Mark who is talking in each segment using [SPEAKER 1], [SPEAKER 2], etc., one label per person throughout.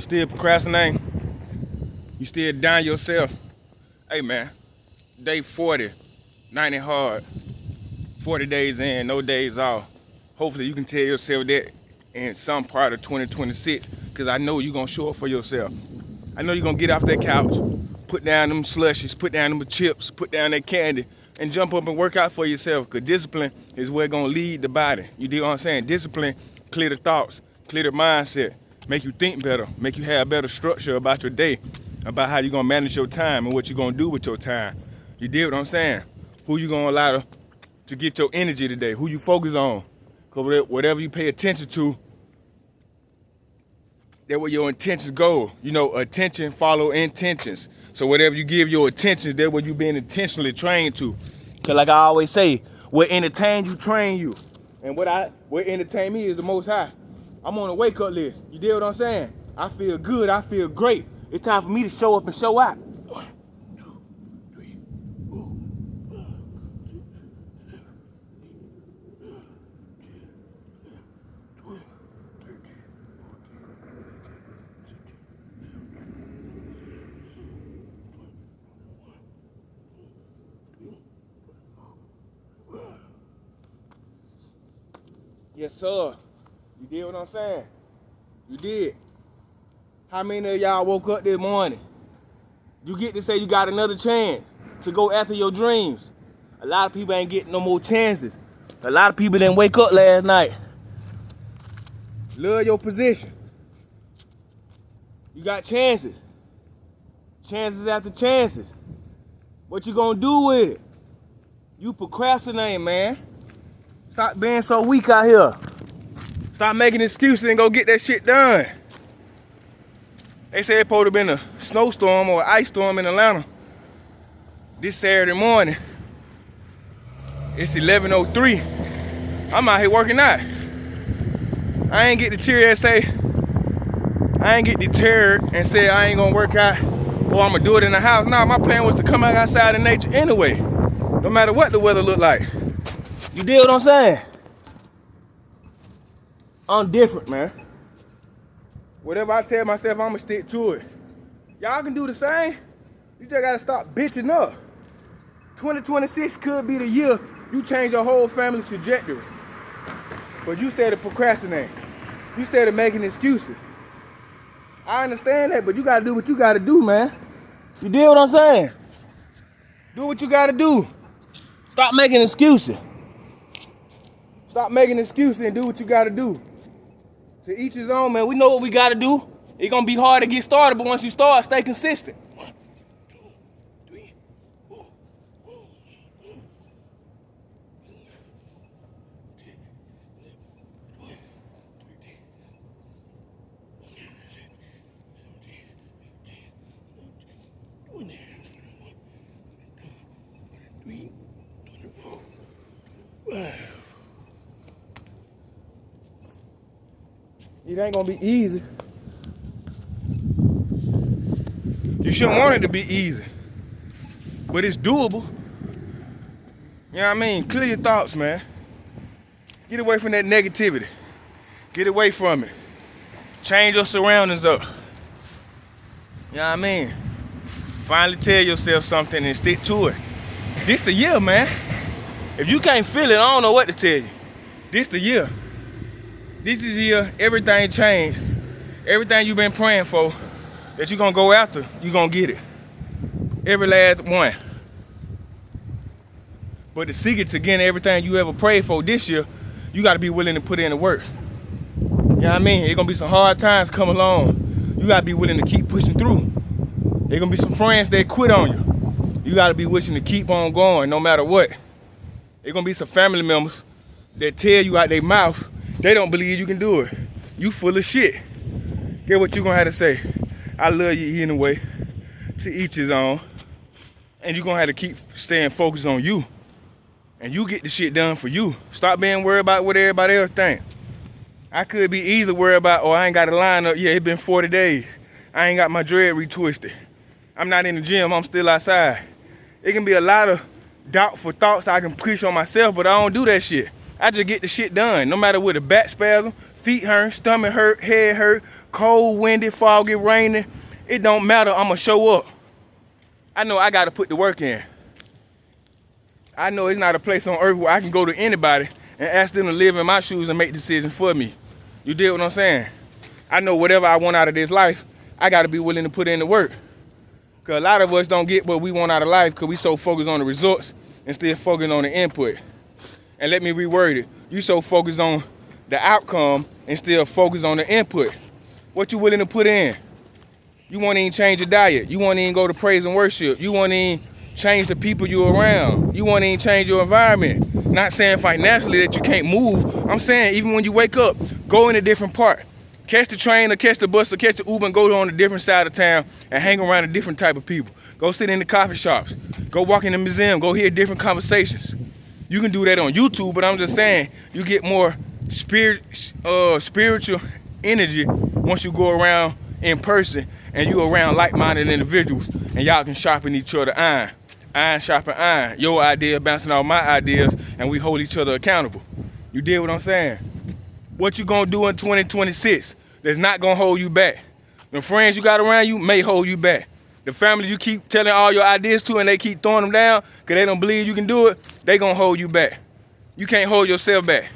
[SPEAKER 1] Still procrastinating? You still down yourself? Hey man, day 40, 90 hard, 40 days in, no days off. Hopefully you can tell yourself that in some part of 2026, because I know you're gonna show up for yourself. I know you're gonna get off that couch, put down them slushies, put down them chips, put down that candy, and jump up and work out for yourself, because discipline is what's gonna lead the body. You dig what I'm saying? Discipline clear the thoughts, clear the mindset, make you think better, make you have better structure about your day, about how you're gonna manage your time and what you're gonna do with your time. You dig what I'm saying? Who you gonna allow to get your energy today, who you focus on. Because whatever you pay attention to, that's where your intentions go. You know, attention follow intentions. So whatever you give your attention, that's what you're being intentionally trained to. Because like I always say, what entertain you, train you. And what entertain me is the Most High. I'm on a wake up list. You dig what I'm saying? I feel good, I feel great. It's time for me to show up and show out. 1, 2, 3, 4. Yes, sir. You did what I'm saying? You did. How many of y'all woke up this morning? You get to say you got another chance to go after your dreams. A lot of people ain't getting no more chances. A lot of people didn't wake up last night. Love your position. You got chances. Chances after chances. What you gonna do with it? You procrastinating, man. Stop being so weak out here. Stop making excuses and go get that shit done. They said it supposed to have been a snowstorm or an ice storm in Atlanta this Saturday morning. It's 11:03. I'm out here working out. I ain't get deterred and say I ain't gonna work out or I'm gonna do it in the house. Nah, my plan was to come out outside in nature anyway, no matter what the weather look like. You dig what I'm saying? I'm different, man. Whatever I tell myself, I'ma stick to it. Y'all can do the same. You just gotta stop bitching up. 2026 could be the year you change your whole family's trajectory. But you started procrastinating. You started making excuses. I understand that, but you gotta do what you gotta do, man. You dig what I'm saying? Do what you gotta do. Stop making excuses. Stop making excuses and do what you gotta do. To each his own, man. We know what we gotta do. It's gonna be hard to get started, but once you start, stay consistent. 1, 2, 3, 4. It ain't gonna be easy. You shouldn't want it to be easy, but it's doable. You know what I mean? Clear your thoughts, man. Get away from that negativity. Get away from it. Change your surroundings up. You know what I mean? Finally tell yourself something and stick to it. This the year, man. If you can't feel it, I don't know what to tell you. This the year. This is the year everything changed. Everything you've been praying for that you're gonna go after, you're gonna get it. Every last one. But the secret to getting everything you ever prayed for this year, you gotta be willing to put in the work. You know what I mean? It's gonna be some hard times come along. You gotta be willing to keep pushing through. There's gonna be some friends that quit on you. You gotta be wishing to keep on going no matter what. There's gonna be some family members that tell you out their mouth they don't believe you can do it. You full of shit. Get what you gonna have to say. I love you anyway. To each his own. And you gonna have to keep staying focused on you. And you get the shit done for you. Stop being worried about what everybody else think. I could be easily worried about, oh, I ain't got a line up. Yeah, it's been 40 days. I ain't got my dread retwisted. I'm not in the gym, I'm still outside. It can be a lot of doubtful thoughts I can push on myself, but I don't do that shit. I just get the shit done. No matter what, the back spasm, feet hurt, stomach hurt, head hurt, cold, windy, foggy, rainy, it don't matter. I'ma show up. I know I gotta put the work in. I know it's not a place on earth where I can go to anybody and ask them to live in my shoes and make decisions for me. You dig what I'm saying? I know whatever I want out of this life, I gotta be willing to put in the work. Cause a lot of us don't get what we want out of life because we so focused on the results instead of focusing on the input. And let me reword it. You so focused on the outcome instead of focused on the input. What you willing to put in? You won't even change your diet. You won't even go to praise and worship. You won't even change the people you're around. You won't even change your environment. Not saying financially that you can't move. I'm saying even when you wake up, go in a different part. Catch the train or catch the bus or catch the Uber and go on a different side of town and hang around a different type of people. Go sit in the coffee shops. Go walk in the museum. Go hear different conversations. You can do that on YouTube, but I'm just saying you get more spiritual energy once you go around in person and you around like-minded individuals and y'all can sharpen each other iron. Iron sharpen iron. Your idea bouncing off my ideas and we hold each other accountable. You dig what I'm saying? What you gonna do in 2026 that's not gonna hold you back? The friends you got around you may hold you back. The family you keep telling all your ideas to and they keep throwing them down because they don't believe you can do it, they gonna hold you back. You can't hold yourself back.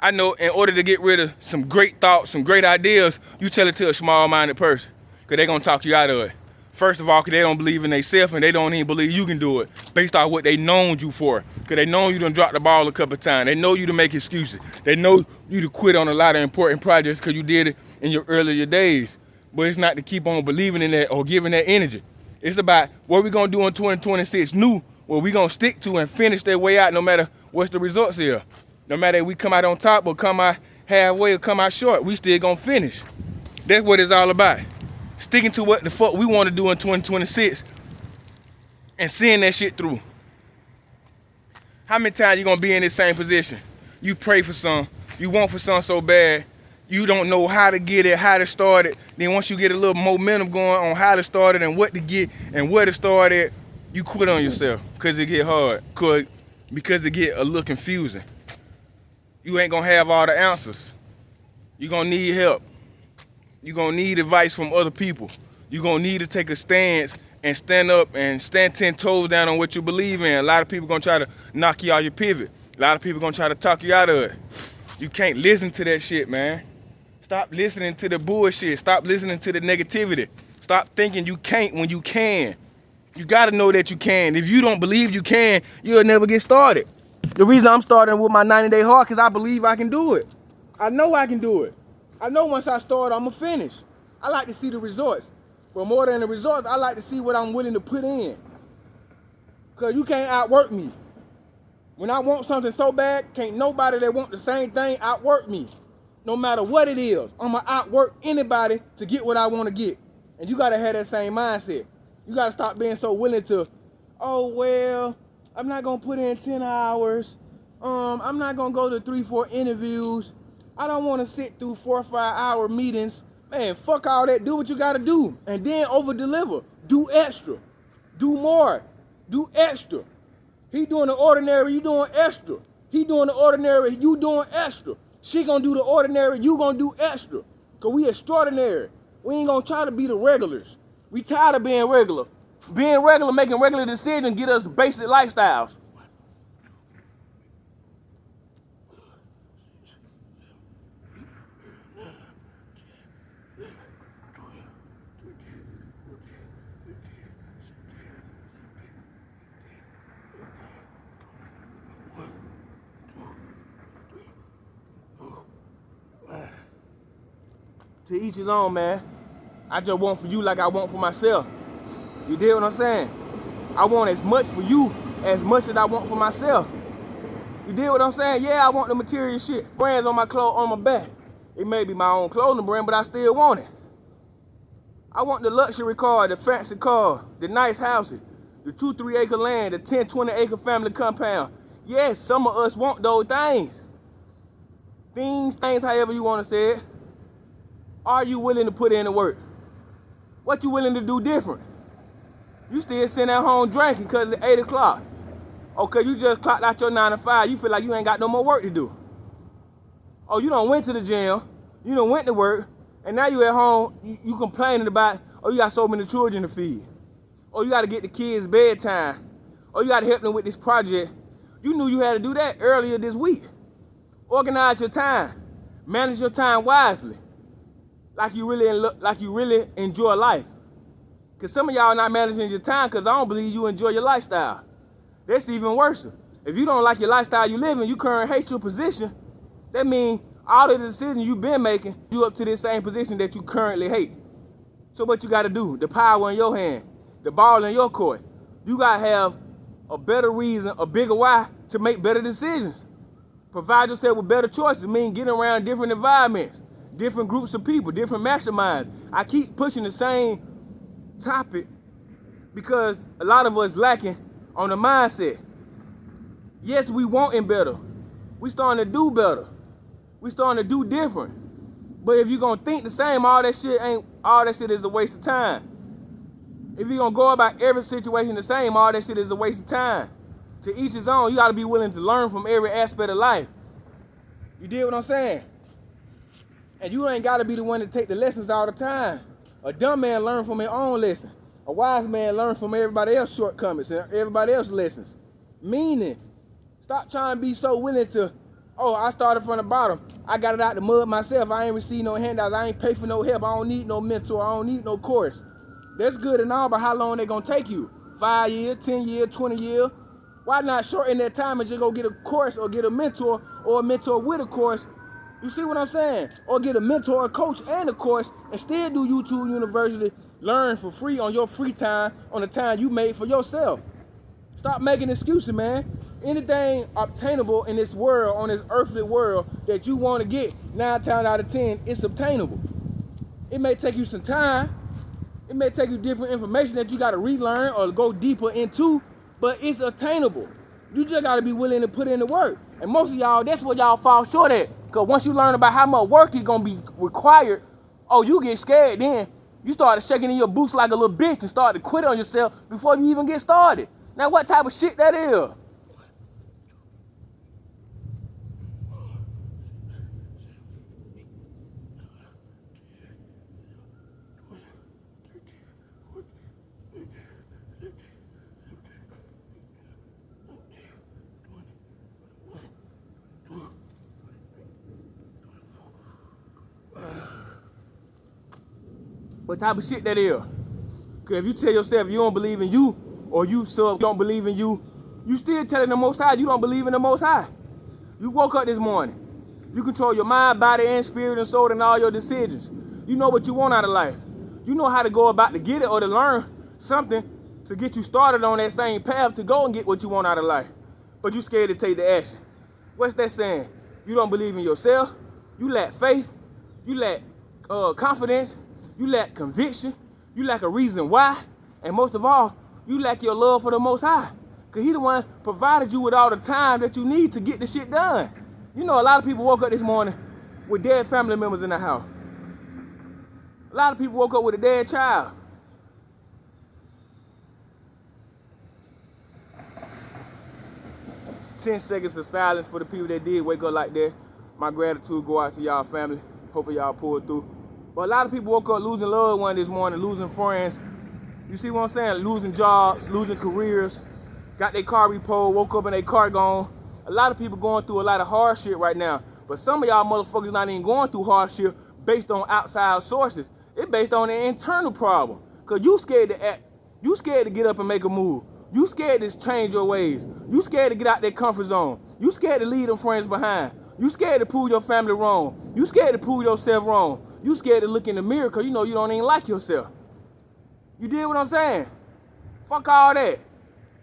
[SPEAKER 1] I know in order to get rid of some great thoughts, some great ideas, you tell it to a small-minded person because they gonna talk you out of it. First of all, because they don't believe in themselves and they don't even believe you can do it based on what they known you for. Because they know you done dropped the ball a couple of times. They know you to make excuses. They know you to quit on a lot of important projects because you did it in your earlier days. But it's not to keep on believing in that or giving that energy. It's about what we going to do in 2026 new, what we going to stick to and finish that way out no matter what's the results here. No matter if we come out on top or come out halfway or come out short, we still going to finish. That's what it's all about. Sticking to what the fuck we want to do in 2026 and seeing that shit through. How many times you gonna be in this same position? You pray for some, you want for some so bad, you don't know how to get it, how to start it. Then once you get a little momentum going on how to start it and what to get and where to start it, you quit on yourself because it get hard, because it get a little confusing. You ain't gonna have all the answers. You gonna need help. You're going to need advice from other people. You're going to need to take a stance and stand up and stand 10 toes down on what you believe in. A lot of people going to try to knock you out your pivot. A lot of people going to try to talk you out of it. You can't listen to that shit, man. Stop listening to the bullshit. Stop listening to the negativity. Stop thinking you can't when you can. You got to know that you can. If you don't believe you can, you'll never get started. The reason I'm starting with my 90-day hard because I believe I can do it. I know I can do it. I know once I start, I'm going to finish. I like to see the results. But more than the results, I like to see what I'm willing to put in. Because you can't outwork me. When I want something so bad, can't nobody that want the same thing outwork me. No matter what it is, I'm going to outwork anybody to get what I want to get. And you got to have that same mindset. You got to stop being so willing to, oh, well, I'm not going to put in 10 hours. I'm not going to go to 3-4 interviews. I don't want to sit through 4 or 5 hour meetings. Man, fuck all that. Do what you got to do. And then over deliver. Do extra. Do more. Do extra. He doing the ordinary, you doing extra. He doing the ordinary, you doing extra. She gonna do the ordinary, you gonna do extra. Cause we extraordinary. We ain't gonna try to be the regulars. We tired of being regular. Being regular, making regular decisions get us basic lifestyles. To each his own, man. I just want for you like I want for myself. You dig what I'm saying? I want as much for you as much as I want for myself. You dig what I'm saying? Yeah, I want the material shit. Brands on my clothes, on my back. It may be my own clothing brand, but I still want it. I want the luxury car, the fancy car, the nice houses, the 2-3 acre land, the 10-20 acre family compound. Yes, some of us want those things. Things, however you want to say it. Are you willing to put in the work? What you willing to do different? You still sitting at home drinking because it's 8 o'clock. Okay, you just clocked out your 9 to 5. You feel like you ain't got no more work to do. Oh, you done went to the gym. You done went to work. And now you at home, you complaining about, oh, you got so many children to feed. Or you got to get the kids bedtime. Or you got to help them with this project. You knew you had to do that earlier this week. Organize your time. Manage your time wisely. Like you really enjoy life. Because some of y'all not managing your time because I don't believe you enjoy your lifestyle. That's even worse. If you don't like your lifestyle you live in, you currently hate your position, that means all of the decisions you've been making, you up to this same position that you currently hate. So what you got to do? The power in your hand, the ball in your court. You got to have a better reason, a bigger why to make better decisions. Provide yourself with better choices. Mean getting around different environments, different groups of people, different masterminds. I keep pushing the same topic because a lot of us lacking on the mindset. Yes, we wanting better. We starting to do better. We starting to do different. But if you're gonna think the same, all that shit is a waste of time. If you're gonna go about every situation the same, all that shit is a waste of time. To each his own. You gotta be willing to learn from every aspect of life. You dig what I'm saying? And you ain't gotta be the one to take the lessons all the time. A dumb man learn from his own lesson. A wise man learn from everybody else's shortcomings and everybody else's lessons. Meaning, stop trying to be so willing to, oh, I started from the bottom. I got it out the mud myself. I ain't received no handouts. I ain't paid for no help. I don't need no mentor. I don't need no course. That's good and all, but how long they gonna take you? 5 years, 10 years, 20 years? Why not shorten that time and just go get a course or get a mentor or a mentor with a course? You see what I'm saying? Or get a mentor, a coach, and a course, and still do YouTube University, learn for free on your free time, on the time you made for yourself. Stop making excuses, man. Anything obtainable in this world, on this earthly world, that you want to get, 9 times out of 10, it's obtainable. It may take you some time. It may take you different information that you got to relearn or go deeper into, but it's attainable. You just got to be willing to put in the work. And most of y'all, that's what y'all fall short at. Because once you learn about how much work is going to be required, oh, you get scared then. You started shaking in your boots like a little bitch and started to quit on yourself before you even get started. Now, what type of shit that is? What type of shit that is? Because if you tell yourself you don't believe in you, or you don't believe in you, you still telling the Most High you don't believe in the Most High. You woke up this morning. You control your mind, body, and spirit and soul in all your decisions. You know what you want out of life. You know how to go about to get it or to learn something to get you started on that same path to go and get what you want out of life. But you scared to take the action. What's that saying? You don't believe in yourself. You lack faith. You lack confidence. You lack conviction. You lack a reason why. And most of all, you lack your love for the Most High. Because He the one provided you with all the time that you need to get the shit done. You know, a lot of people woke up this morning with dead family members in the house. A lot of people woke up with a dead child. "10 seconds of silence for the people that did wake up like that. My gratitude go out to y'all family. Hope y'all pulled through. But a lot of people woke up losing loved ones this morning, losing friends. You see what I'm saying? Losing jobs, losing careers. Got their car repoed, woke up and their car gone. A lot of people going through a lot of hardship right now. But some of y'all motherfuckers not even going through hardship based on outside sources. It's based on an internal problem. Because you scared to act. You scared to get up and make a move. You scared to change your ways. You scared to get out that comfort zone. You scared to leave them friends behind. You scared to prove your family wrong. You scared to prove yourself wrong. You scared to look in the mirror because you know you don't even like yourself. You did what I'm saying? Fuck all that.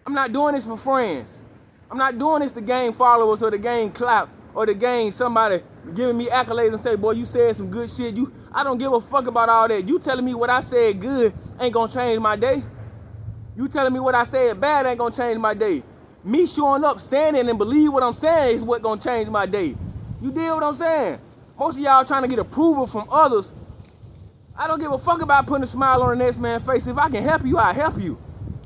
[SPEAKER 1] I'm not doing this for friends. I'm not doing this to gain followers or to gain clout or to gain somebody giving me accolades and say, boy, you said some good shit. I don't give a fuck about all that. You telling me what I said good ain't gonna change my day. You telling me what I said bad ain't gonna change my day. Me showing up, standing and believe what I'm saying is what gonna change my day. You did what I'm saying? Most of y'all trying to get approval from others. I don't give a fuck about putting a smile on the next man's face. If I can help you, I'll help you.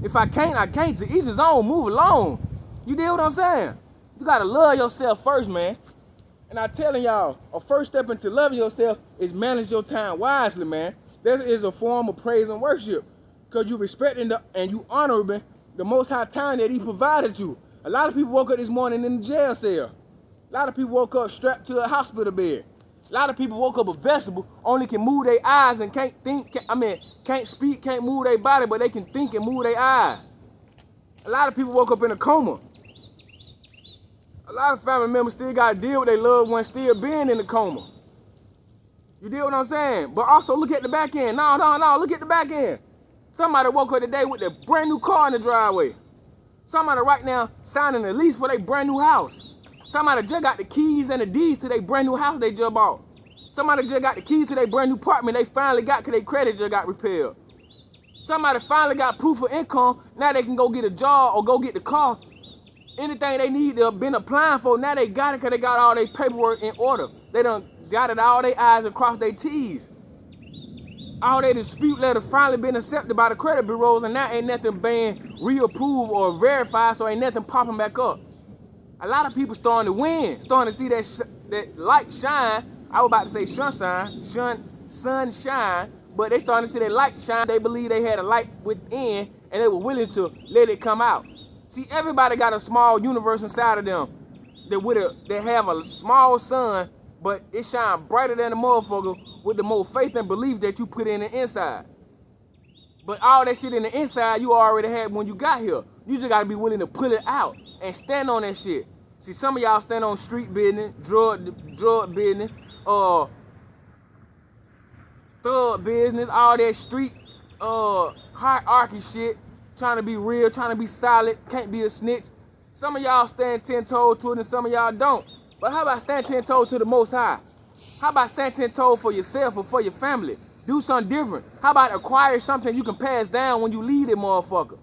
[SPEAKER 1] If I can't, I can't. To each his own, move along. You did what I'm saying? You gotta love yourself first, man. And And I'm telling y'all, a first step into loving yourself is manage your time wisely, man. That is a form of praise and worship. Because you respecting and you honoring the Most High time that He provided you. A lot of people woke up this morning in the jail cell. A lot of people woke up strapped to a hospital bed. A lot of people woke up a vegetable, only can move their eyes and can't think, can't speak, can't move their body, but they can think and move their eyes. A lot of people woke up in a coma. A lot of family members still got to deal with their loved ones still being in the coma. You deal what I'm saying? But also look at the back end. No, look at the back end. Somebody woke up today with a brand new car in the driveway. Somebody right now signing a lease for their brand new house. Somebody just got the keys and the deeds to their brand new house they just bought. Somebody just got the keys to their brand new apartment they finally got because their credit just got repaired. Somebody finally got proof of income. Now they can go get a job or go get the car. Anything they need to have been applying for, now they got it because they got all their paperwork in order. They done dotted all their I's and crossed their T's. All their dispute letters finally been accepted by the credit bureaus, and now ain't nothing being reapproved or verified, so ain't nothing popping back up. A lot of people starting to win, starting to see that light shine. I was about to say sunshine, but they starting to see that light shine. They believe they had a light within, and they were willing to let it come out. See, everybody got a small universe inside of them that have a small sun, but it shine brighter than the motherfucker with the more faith and belief that you put in the inside. But all that shit in the inside you already had when you got here. You just gotta be willing to pull it out and stand on that shit. See, some of y'all stand on street business, drug business, thug business, all that street hierarchy shit, trying to be real, trying to be solid, can't be a snitch. Some of y'all stand 10 toes to it and some of y'all don't. But how about stand 10 toes to the Most High? How about stand 10 toes for yourself or for your family? Do something different. How about acquire something you can pass down when you leave it, motherfucker?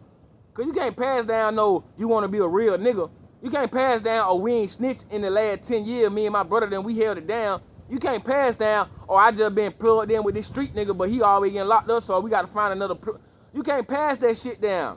[SPEAKER 1] Cause you can't pass down no you want to be a real nigga. You can't pass down oh we ain't snitched in the last 10 years, me and my brother, then we held it down. You can't pass down oh I just been plugged in with this street nigga, but he always getting locked up, so we gotta find another. You can't pass that shit down.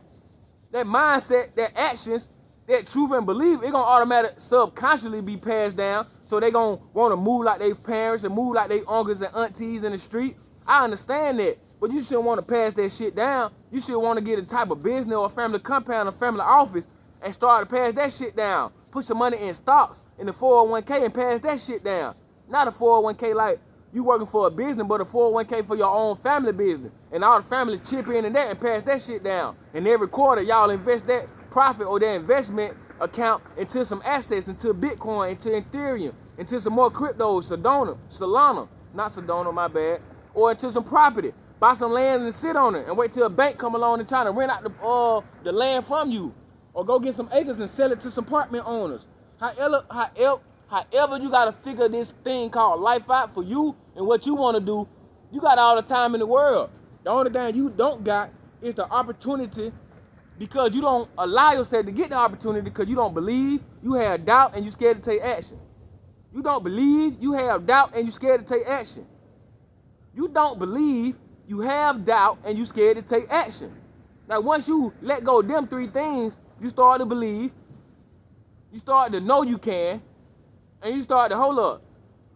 [SPEAKER 1] That mindset, that actions, that truth and belief, it gonna automatically subconsciously be passed down. So they gonna wanna move like their parents and move like their uncles and aunties in the street. I understand that, but you shouldn't wanna pass that shit down. You should wanna get a type of business or a family compound or family office and start to pass that shit down. Put some money in stocks in the 401k and pass that shit down. Not a 401k like you working for a business, but a 401k for your own family business. And all the family chip in that and pass that shit down. And every quarter, y'all invest that profit or that investment account into some assets, into Bitcoin, into Ethereum, into some more cryptos, Solana, not Sedona, my bad, or into some property. Buy some land and sit on it and wait till a bank come along and try to rent out the land from you. Or go get some acres and sell it to some apartment owners. However, you got to figure this thing called life out for you and what you want to do. You got all the time in the world. The only thing you don't got is the opportunity, because you don't allow yourself to get the opportunity because you don't believe, you have doubt, and you scared to take action. You don't believe, you have doubt, and you scared to take action. You don't believe, you have doubt, and you scared to take action. Now, once you let go of them three things, you start to believe, you start to know you can, and you start to, hold up,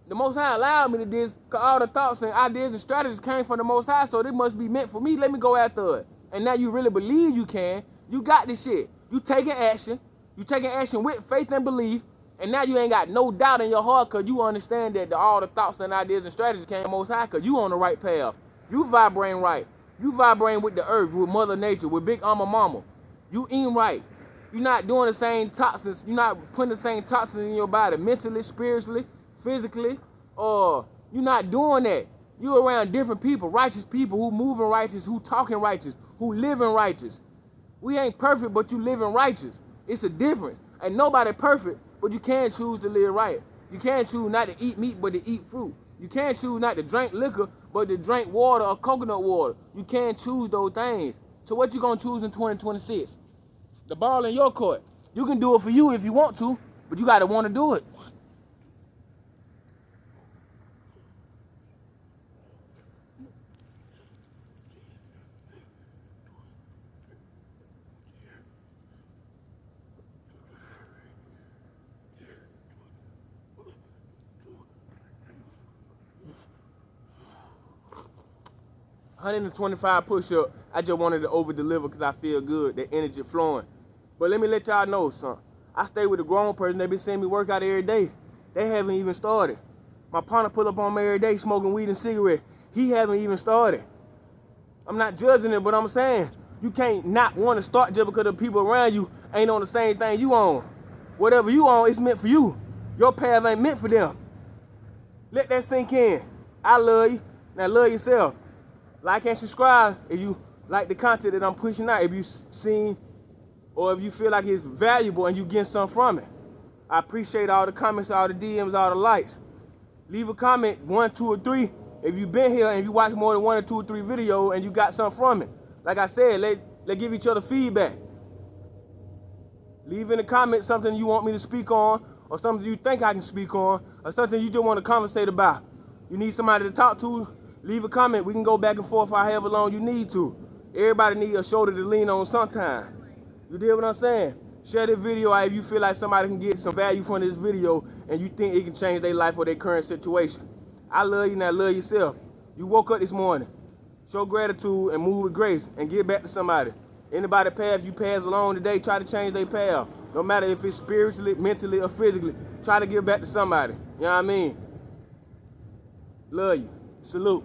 [SPEAKER 1] the Most High allowed me to do this because all the thoughts and ideas and strategies came from the Most High, so they must be meant for me. Let me go after it. And now you really believe you can. You got this shit. You taking action. You taking action with faith and belief, and now you ain't got no doubt in your heart because you understand that all the thoughts and ideas and strategies came from the Most High because you on the right path. You vibrating right. You vibrating with the earth, with Mother Nature, with Big Mama. You eating right. You're not doing the same toxins. You're not putting the same toxins in your body, mentally, spiritually, physically. You're not doing that. You're around different people, righteous people who moving righteous, who talking righteous, who living righteous. We ain't perfect, but you living righteous. It's a difference. Ain't nobody perfect, but you can choose to live right. You can choose not to eat meat, but to eat fruit. You can choose not to drink liquor, but to drink water or coconut water. You can choose those things. So what you gonna choose in 2026? The ball in your court. You can do it for you if you want to, but you gotta want to do it. 125 push-up. I just wanted to over-deliver because I feel good, that energy flowing. But let me let y'all know something. I stay with a grown person. They been seeing me work out every day. They haven't even started. My partner pull up on me every day smoking weed and cigarette. He haven't even started. I'm not judging it, but I'm saying you can't not want to start just because the people around you ain't on the same thing you on. Whatever you on, it's meant for you. Your path ain't meant for them. Let that sink in. I love you. Now love yourself. Like and subscribe if you like the content that I'm pushing out. If you seen or if you feel like it's valuable and you getting something from it. I appreciate all the comments, all the DMs, all the likes. Leave a comment, 1, 2, or 3. If you've been here and you watch more than 1 or 2 or 3 videos and you got something from it. Like I said, let's give each other feedback. Leave in the comments something you want me to speak on, or something you think I can speak on, or something you just want to conversate about. You need somebody to talk to, leave a comment. We can go back and forth however long you need to. Everybody needs a shoulder to lean on sometime. You dig what I'm saying? Share this video out if you feel like somebody can get some value from this video and you think it can change their life or their current situation. I love you, now love yourself. You woke up this morning. Show gratitude and move with grace and give back to somebody. Anybody path you pass along today, try to change their path. No matter if it's spiritually, mentally, or physically, try to give back to somebody. You know what I mean? Love you. Salute.